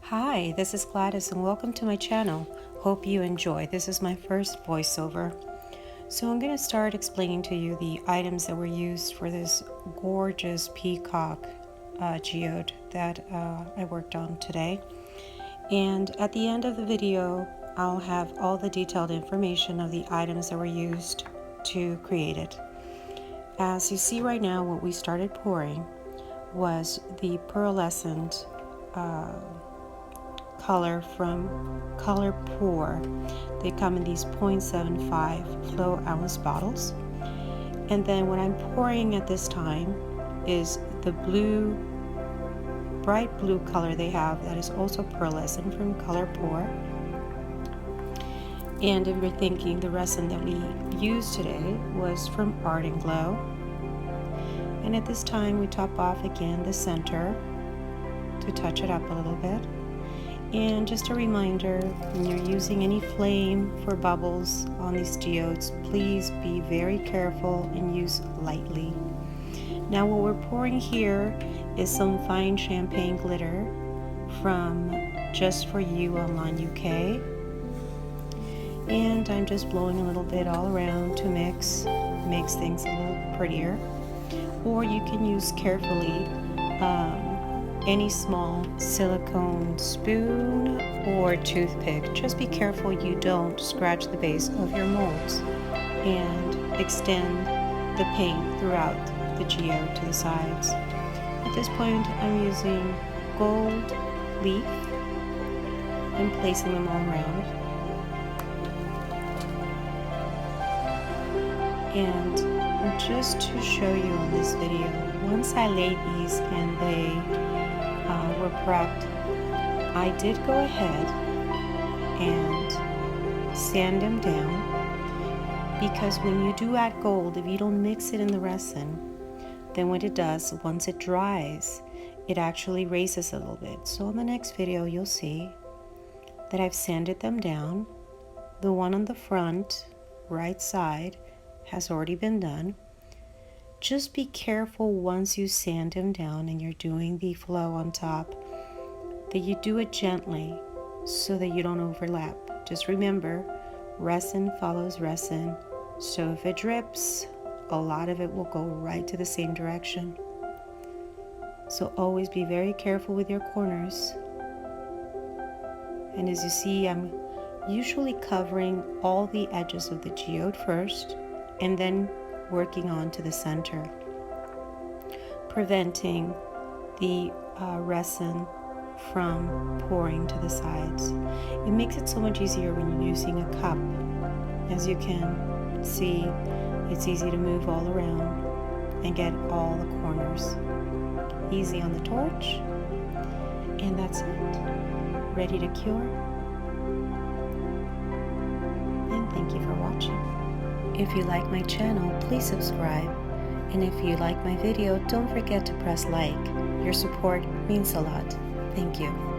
Hi, this is Gladys and welcome to my channel. Hope you enjoy. This is my first voiceover. So I'm going to start explaining to you the items that were used for this gorgeous Peacock geode that I worked on today. And at the end of the video, I'll have all the detailed information of the items that were used to create it. As you see right now, what we started pouring was the pearlescent color from Color Pour. They come in these 0.75 flow ounce bottles. And then what I'm pouring at this time is the blue, bright blue color they have that is also pearlescent from Color Pour. And if you're thinking the resin that we used today was from Art and Glow. And at this time we top off again the center to touch it up a little bit. And just a reminder, when you're using any flame for bubbles on these geodes, please be very careful and use lightly. Now what we're pouring here is some fine champagne glitter from Just For You Online UK. And I'm just blowing a little bit all around to mix things a little prettier. Or you can use carefully any small silicone spoon or toothpick. Just be careful you don't scratch the base of your molds, and extend the paint throughout the geode to the sides. At this point I'm using gold leaf and placing them all around. And just to show you on this video, once I laid these and they were prepped, I did go ahead and sand them down, because when you do add gold, if you don't mix it in the resin, then what it does, once it dries, it actually raises a little bit. So in the next video you'll see that I've sanded them down. The one on the front right side has already been done. Just be careful once you sand them down and you're doing the flow on top that you do it gently so that you don't overlap. Just remember, resin follows resin, so if it drips, a lot of it will go right to the same direction. So always be very careful with your corners. And as you see, I'm usually covering all the edges of the geode first and then working on to the center, preventing the resin from pouring to the sides. It makes it so much easier when you're using a cup. As you can see, it's easy to move all around and get all the corners. Easy on the torch, and that's it. Ready to cure. And thank you for watching. If you like my channel, please subscribe. And if you like my video, don't forget to press like. Your support means a lot. Thank you.